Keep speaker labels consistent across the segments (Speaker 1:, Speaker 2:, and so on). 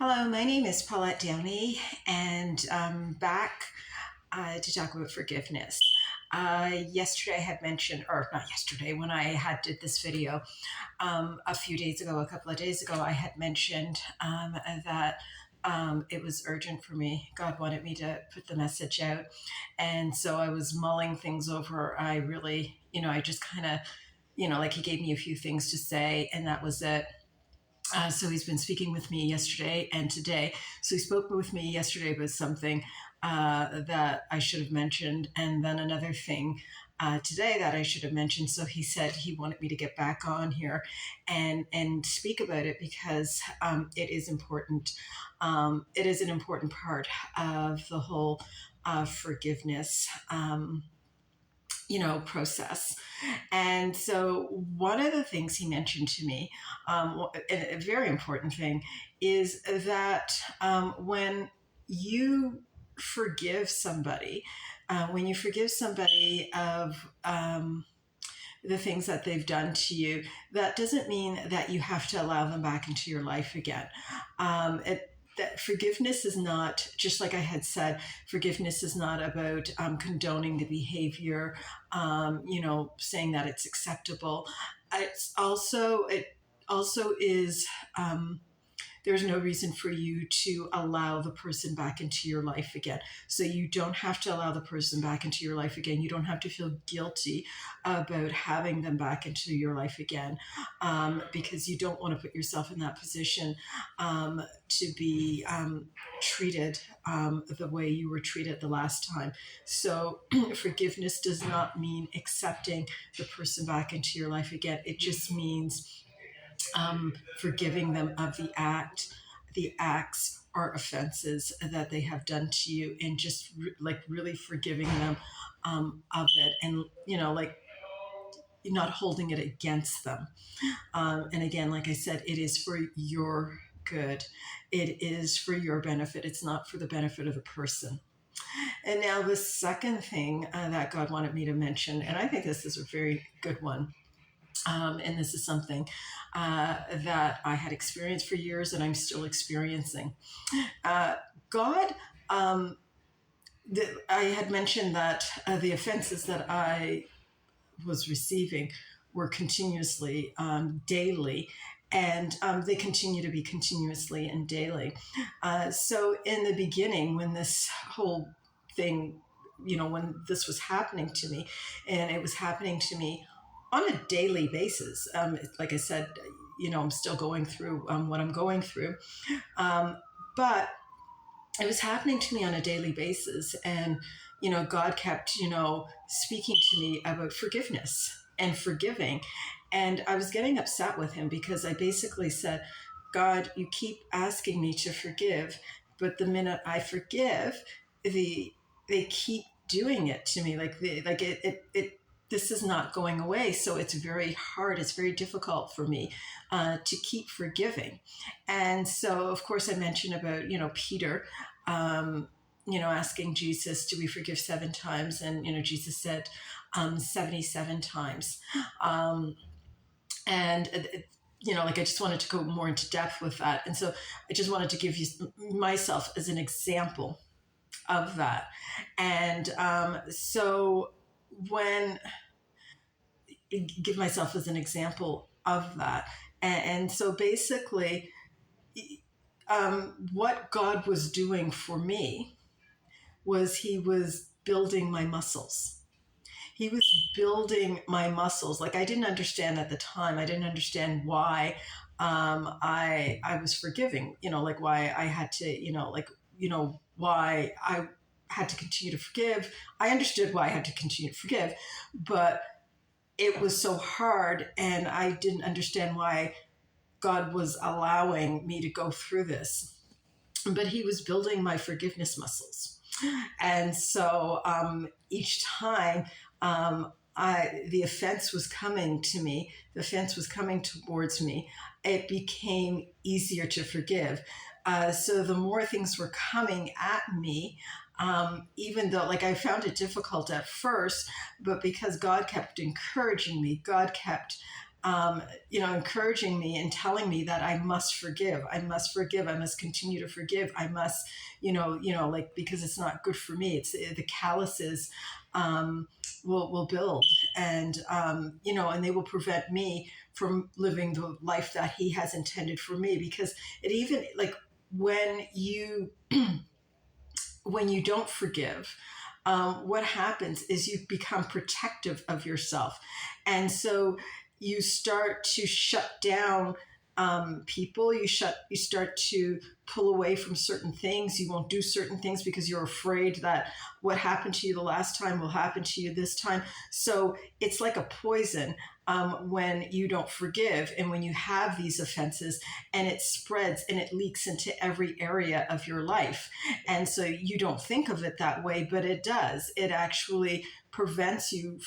Speaker 1: Hello, my name is Paulette Downey, and I'm back to talk about forgiveness. Yesterday, I had mentioned, or not yesterday, when I had did this video a few days ago, a couple of days ago, I had mentioned that it was urgent for me. God wanted me to put the message out, and so I was mulling things over. I really, I just kind of, like He gave me a few things to say, and that was it. So he's been speaking with me yesterday and today. So he spoke with me yesterday about something that I should have mentioned, and then another thing today that I should have mentioned. So he said he wanted me to get back on here and speak about it because it is important. It is an important part of the whole forgiveness. Process. And so, one of the things he mentioned to me, a very important thing, is that when you forgive somebody, of the things that they've done to you, that doesn't mean that you have to allow them back into your life again. That forgiveness is not, just like I had said, forgiveness is not about condoning the behavior, saying that it's acceptable. It also is. There's no reason for you to allow the person back into your life again. So you don't have to allow the person back into your life again. You don't have to feel guilty about having them back into your life again, because you don't want to put yourself in that position to be treated the way you were treated the last time. So forgiveness does not mean accepting the person back into your life again. It just means forgiving them of the acts or offenses that they have done to you, and just really forgiving them of it, and like not holding it against them. And again, like I said, it is for your good. It is for your benefit. It's not for the benefit of the person. And now the second thing that God wanted me to mention, and I think this is a very good one. And this is something that I had experienced for years and I'm still experiencing. God, I had mentioned that the offenses that I was receiving were continuously, daily, and they continue to be continuously and daily. So in the beginning, when this whole thing, when this was happening to me, and it was happening to me on a daily basis. Like I said, I'm still going through what I'm going through. But it was happening to me on a daily basis. And, God kept, speaking to me about forgiveness and forgiving. And I was getting upset with him because I basically said, God, you keep asking me to forgive, but the minute I forgive, they keep doing it to me. This is not going away. So it's very hard. It's very difficult for me to keep forgiving. And so, of course, I mentioned about, Peter, asking Jesus, do we forgive 7 times? And, Jesus said 77 times. I just wanted to go more into depth with that. And so I just wanted to give you myself as an example of that. And so when give myself as an example of that. And so basically, what God was doing for me was He was building my muscles. He was building my muscles. Like, I didn't understand at the time. I didn't understand why I was forgiving. Why I had to. Why I had to continue to forgive. I understood why I had to continue to forgive, but it was so hard, and I didn't understand why God was allowing me to go through this. But He was building my forgiveness muscles. And so each time the offense was coming to me, the offense was coming towards me, it became easier to forgive. So the more things were coming at me, even though, I found it difficult at first, but because God kept encouraging me, God kept encouraging me and telling me that I must forgive. I must forgive. I must continue to forgive. I must, like, because it's not good for me. It's the calluses um, will build, and they will prevent me from living the life that He has intended for me. Because it even like when you when you don't forgive, what happens is you become protective of yourself. And so you start to shut down people. You start to pull away from certain things. You won't do certain things because you're afraid that what happened to you the last time will happen to you this time. So it's like a poison when you don't forgive and when you have these offenses, and it spreads and it leaks into every area of your life. And so you don't think of it that way, but it does. It actually prevents you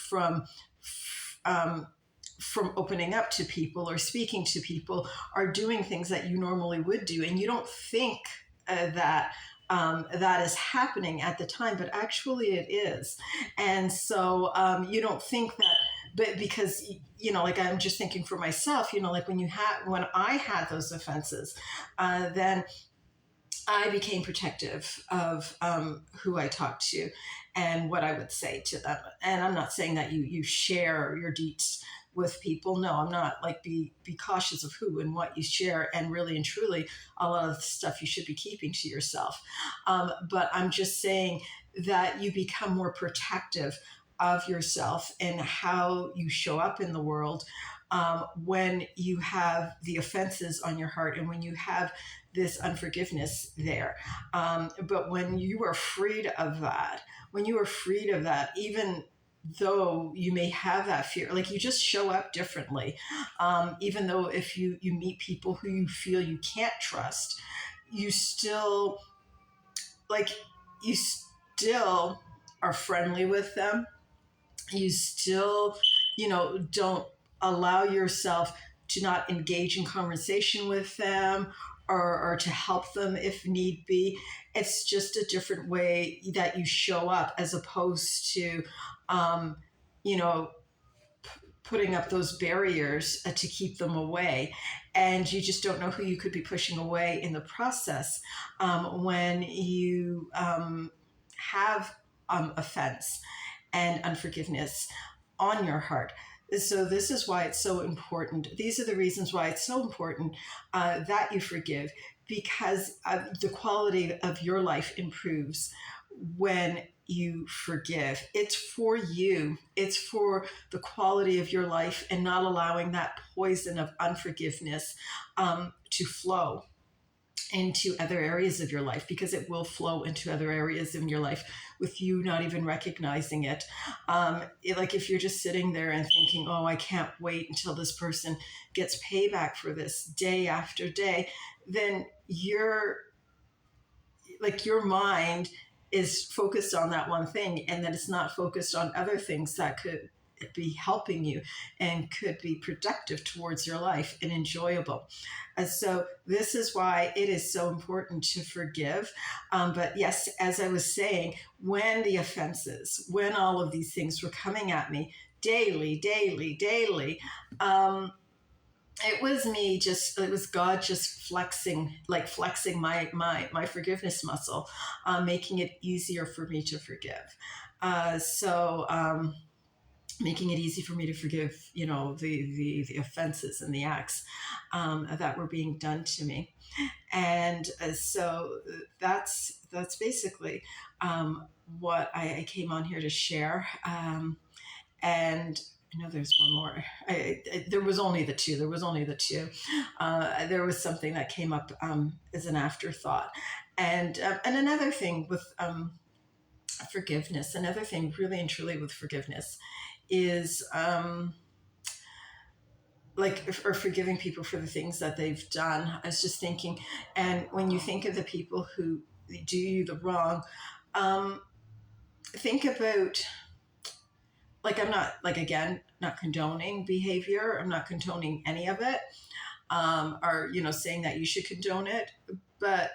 Speaker 1: um, from opening up to people or speaking to people or doing things that you normally would do. And you don't think that is happening at the time, but actually it is. And so you don't think that, but because, like I'm just thinking for myself, like when I had those offenses, then I became protective of who I talked to and what I would say to them. And I'm not saying that you share your deets with people. No, I'm not. Like, be cautious of who and what you share, and really and truly, a lot of the stuff you should be keeping to yourself. But I'm just saying that you become more protective of yourself and how you show up in the world when you have the offenses on your heart and when you have this unforgiveness there. But when you are freed of that, even though you may have that fear, like, you just show up differently. Even though if you meet people who you feel you can't trust, you still like you still are friendly with them. You still, don't allow yourself to not engage in conversation with them, or to help them if need be. It's just a different way that you show up, as opposed to, um, you know, putting up those barriers to keep them away. And you just don't know who you could be pushing away in the process when you have offense and unforgiveness on your heart. So this is why it's so important. These are the reasons why it's so important that you forgive, because the quality of your life improves when you forgive. It's for you. It's for the quality of your life, and not allowing that poison of unforgiveness to flow into other areas of your life, because it will flow into other areas in your life with you not even recognizing it. Like, if you're just sitting there and thinking, oh, I can't wait until this person gets payback for this day after day, then your mind is focused on that one thing, and that it's not focused on other things that could be helping you and could be productive towards your life and enjoyable. And so this is why it is so important to forgive. But yes, as I was saying, when the offenses, when all of these things were coming at me daily, it was God just flexing my forgiveness muscle, making it easier for me to forgive. Making it easy for me to forgive, the offenses and the acts that were being done to me. And so that's basically what I came on here to share. And I know there's one more. There was only the two. There was something that came up as an afterthought. And another thing with forgiveness, another thing really and truly with forgiveness is or forgiving people for the things that they've done. I was just thinking, and when you think of the people who do you the wrong, think about, like, I'm not, like, again, not condoning behavior. I'm not condoning any of it, or, saying that you should condone it. But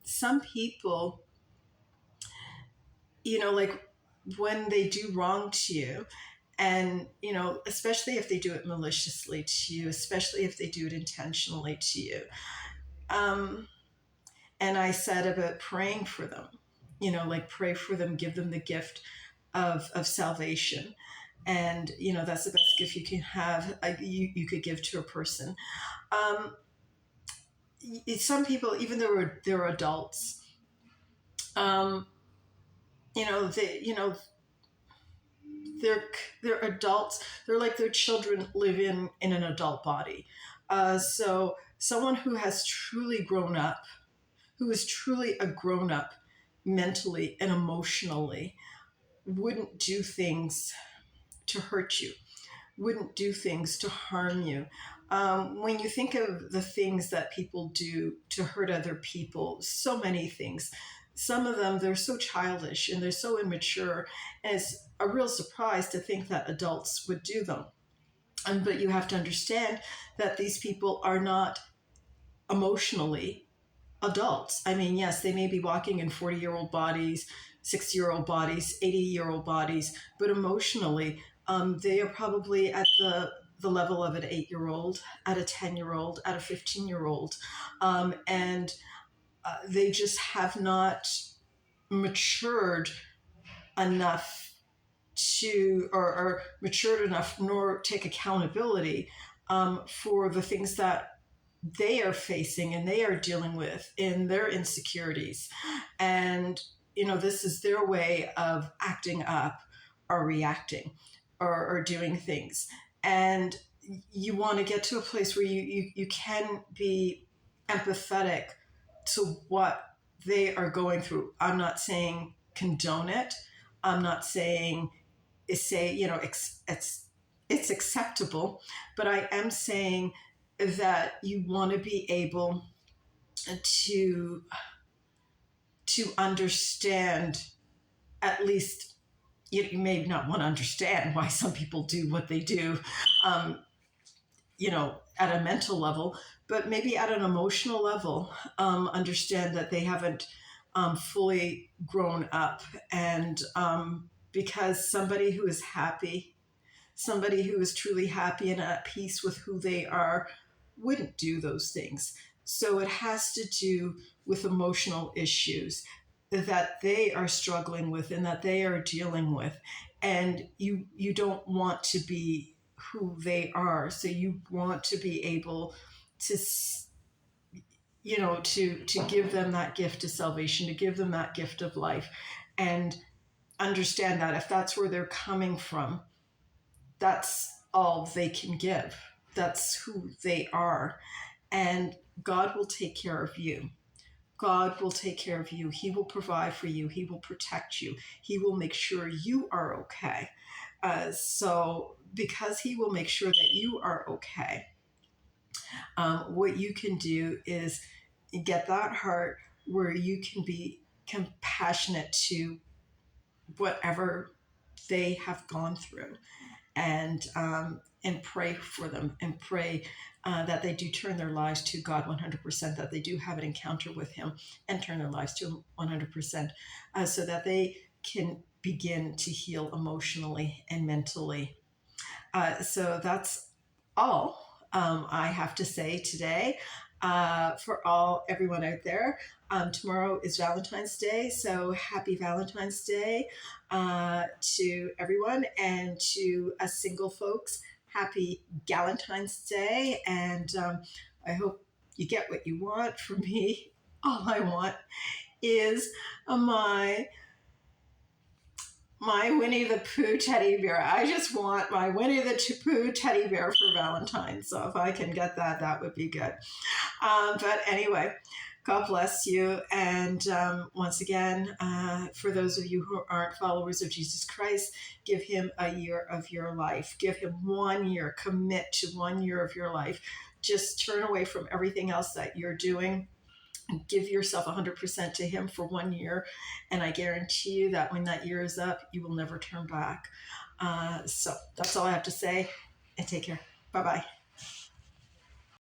Speaker 1: some people, like, when they do wrong to you, And, especially if they do it maliciously to you, especially if they do it intentionally to you. Um, and I said about praying for them, like pray for them, give them the gift of salvation. And, that's the best gift you can have, you could give to a person. Um, some people, even though they're adults, um, they're they're adults. They're like their children live in an adult body. So someone who has truly grown up, who is truly a grown up mentally and emotionally, wouldn't do things to hurt you, wouldn't do things to harm you. When you think of the things that people do to hurt other people, so many things. Some of them, they're so childish and they're so immature, and it's a real surprise to think that adults would do them. But you have to understand that these people are not emotionally adults. I mean, yes, they may be walking in 40-year-old bodies, 60-year-old bodies, 80-year-old bodies, but emotionally, they are probably at the level of an 8-year-old, at a 10-year-old, at a 15-year-old. And they just have not matured enough or matured enough, nor take accountability for the things that they are facing and they are dealing with in their insecurities. And, this is their way of acting up or reacting or doing things. And you want to get to a place where you can be empathetic to what they are going through. I'm not saying condone it. I'm not saying it's acceptable, but I am saying that you want to be able to understand, at least you may not want to understand why some people do what they do, um, at a mental level, but maybe at an emotional level, understand that they haven't fully grown up. And because somebody who is happy, somebody who is truly happy and at peace with who they are, wouldn't do those things. So it has to do with emotional issues that they are struggling with and that they are dealing with. And you don't want to be who they are. So you want to be able to to give them that gift of salvation, to give them that gift of life, and understand that if that's where they're coming from, that's all they can give. That's who they are. And God will take care of you. God will take care of you. He will provide for you. He will protect you. He will make sure you are okay. So, because He will make sure that you are okay, what you can do is get that heart where you can be compassionate to whatever they have gone through, and pray for them, and pray that they do turn their lives to God 100%, that they do have an encounter with Him and turn their lives to Him 100%, so that they can begin to heal emotionally and mentally. So that's all I have to say today. For everyone out there, tomorrow is Valentine's Day, so happy Valentine's Day to everyone, and to us single folks, happy Galentine's Day. And I hope you get what you want from me. All I want is my Winnie the Pooh teddy bear. I just want my Winnie the Pooh teddy bear for Valentine's. So if I can get that, that would be good. But anyway, God bless you. And once again, for those of you who aren't followers of Jesus Christ, give Him a year of your life. Give Him 1 year. Commit to 1 year of your life. Just turn away from everything else that you're doing. Give yourself 100% to Him for 1 year, and I guarantee you that when that year is up, you will never turn back. So that's all I have to say, and take care. Bye-bye.